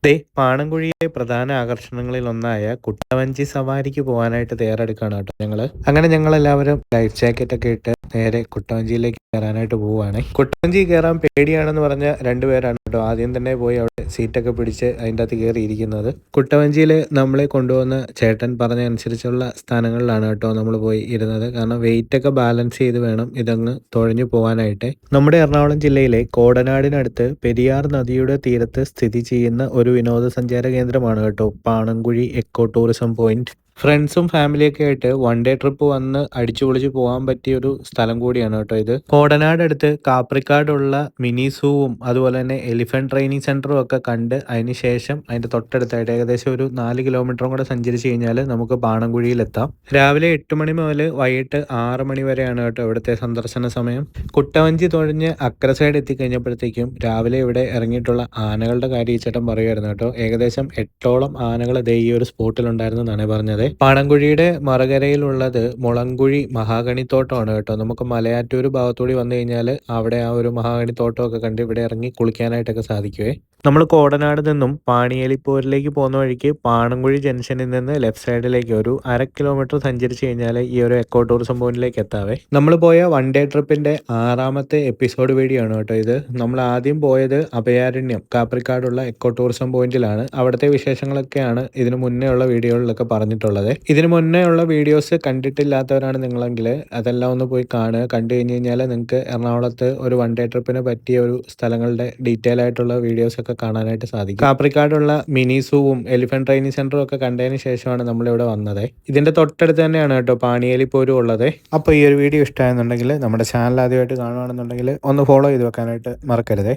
പാണൻകുഴിയിലെ പ്രധാന ആകർഷണങ്ങളിൽ ഒന്നായ കുട്ടവഞ്ചി സവാരിക്ക് പോകാനായിട്ട് തയ്യാറെടുക്കുകയാണ് കേട്ടോ ഞങ്ങള്. അങ്ങനെ ഞങ്ങളെല്ലാവരും ലൈഫ് ജാക്കറ്റ് ഒക്കെ ഇട്ട് നേരെ കുട്ടവഞ്ചിയിലേക്ക് കയറാനായിട്ട് പോവുകയാണ്. കുട്ടവഞ്ചി കയറാൻ പേടിയാണെന്ന് പറഞ്ഞ രണ്ടുപേരാണ് കേട്ടോ ആദ്യം തന്നെ പോയി അവിടെ സീറ്റൊക്കെ പിടിച്ച് അതിൻ്റെ അകത്ത് കയറിയിരിക്കുന്നത്. കുട്ടവഞ്ചിയിൽ നമ്മളെ കൊണ്ടുവന്ന ചേട്ടൻ പറഞ്ഞ അനുസരിച്ചുള്ള സ്ഥാനങ്ങളിലാണ് കേട്ടോ നമ്മൾ പോയി ഇരുന്നത്. കാരണം വെയിറ്റ് ഒക്കെ ബാലൻസ് ചെയ്ത് വേണം ഇതങ്ങ് തുഴഞ്ഞു പോകാനായിട്ട്. നമ്മുടെ എറണാകുളം ജില്ലയിലെ കോടനാടിനടുത്ത് പെരിയാർ നദിയുടെ തീരത്ത് സ്ഥിതി ചെയ്യുന്ന ഒരു വിനോദസഞ്ചാര കേന്ദ്രമാണ് കേട്ടോ പാണൻകുഴി എക്കോ ടൂറിസം പോയിന്റ്. ഫ്രണ്ട്സും ഫാമിലിയൊക്കെ ആയിട്ട് വൺ ഡേ ട്രിപ്പ് വന്ന് അടിച്ചു പൊളിച്ച് പോകാൻ പറ്റിയ ഒരു സ്ഥലം കൂടിയാണ് കേട്ടോ ഇത്. കോടനാട് അടുത്ത് കാപ്രിക്കാടുള്ള മിനി സൂവും അതുപോലെ തന്നെ എലിഫന്റ് ട്രെയിനിങ് സെന്ററും ഒക്കെ കണ്ട് അതിന് ശേഷം അതിന്റെ തൊട്ടടുത്തായിട്ട് ഏകദേശം ഒരു 4 കിലോമീറ്ററും കൂടെ സഞ്ചരിച്ച് കഴിഞ്ഞാൽ നമുക്ക് പാണൻകുഴിയിൽ എത്താം. രാവിലെ 8 മണി മുതൽ വൈകിട്ട് 6 മണി വരെയാണ് കേട്ടോ ഇവിടുത്തെ സന്ദർശന സമയം. കുട്ടവഞ്ചി തുഴഞ്ഞ് അക്കര സൈഡ് എത്തിക്കഴിഞ്ഞപ്പോഴത്തേക്കും രാവിലെ ഇവിടെ ഇറങ്ങിയിട്ടുള്ള ആനകളുടെ കാര്യം ഈ ചേട്ടൻ പറയുമായിരുന്നു കേട്ടോ. ഏകദേശം 8ഓളം ആനകൾ ദേ ഈ ഒരു സ്പോട്ടിലുണ്ടായിരുന്നെന്നാണ് പറഞ്ഞത്. പാണൻകുഴിയുടെ മറുകരയിലുള്ളത് മുളങ്കുഴി മഹാഗണിത്തോട്ടമാണ് കേട്ടോ. നമുക്ക് മലയാറ്റൂർ ഭാഗത്തൂടി വന്നു കഴിഞ്ഞാൽ അവിടെ ആ ഒരു മഹാഗണിത്തോട്ടമൊക്കെ കണ്ട് ഇവിടെ ഇറങ്ങി കുളിക്കാനായിട്ടൊക്കെ സാധിക്കുവേ. നമ്മൾ കോടനാട് നിന്നും പാണിയേലിപ്പോരിലേക്ക് പോകുന്ന വഴിക്ക് പാണൻകുഴി ജംഗ്ഷനിൽ നിന്ന് ലെഫ്റ്റ് സൈഡിലേക്ക് ഒരു 1/2 കിലോമീറ്റർ സഞ്ചരിച്ച് കഴിഞ്ഞാൽ ഈ ഒരു എക്കോ ടൂറിസം പോയിന്റിലേക്ക് എത്താവേ. നമ്മൾ പോയ വൺ ഡേ ട്രിപ്പിന്റെ 6ാമത്തെ എപ്പിസോഡ് വീഡിയോ ആണ് കേട്ടോ ഇത്. നമ്മൾ ആദ്യം പോയത് അഭയാരണ്യം കാപ്രിക്കാടുള്ള എക്കോ ടൂറിസം പോയിന്റിലാണ്. അവിടുത്തെ വിശേഷങ്ങളൊക്കെയാണ് ഇതിനു മുന്നേ ഉള്ള വീഡിയോകളിലൊക്കെ പറഞ്ഞിട്ടുള്ളത്. ഇതിനു മുന്നേ ഉള്ള വീഡിയോസ് കണ്ടിട്ടില്ലാത്തവരാണ് നിങ്ങളെങ്കിൽ അതെല്ലാം ഒന്ന് പോയി കാണുക. കണ്ടു കഴിഞ്ഞ് കഴിഞ്ഞാൽ നിങ്ങൾക്ക് എറണാകുളത്ത് ഒരു വൺ ഡേ ട്രിപ്പിന് പറ്റിയ ഒരു സ്ഥലങ്ങളുടെ ഡീറ്റെയിൽ ആയിട്ടുള്ള വീഡിയോസ് ഒക്കെ കാണാനായിട്ട് സാധിക്കും. കാപ്രിക്കാടുള്ള മിനി സൂവും എലിഫന്റ് ട്രെയിനിങ് സെന്ററും ഒക്കെ കണ്ടതിന് ശേഷമാണ് നമ്മളിവിടെ വന്നത്. ഇതിന്റെ തൊട്ടടുത്ത് തന്നെയാണ് കേട്ടോ പാണിയേലിപ്പോരും ഉള്ളത്. അപ്പോൾ ഈ ഒരു വീഡിയോ ഇഷ്ടമായെന്നുണ്ടെങ്കിൽ നമ്മുടെ ചാനൽ ആദ്യമായിട്ട് കാണുകയാണെന്നുണ്ടെങ്കിൽ ഒന്ന് ഫോളോ ചെയ്ത് വെക്കാനായിട്ട് മറക്കരുതേ.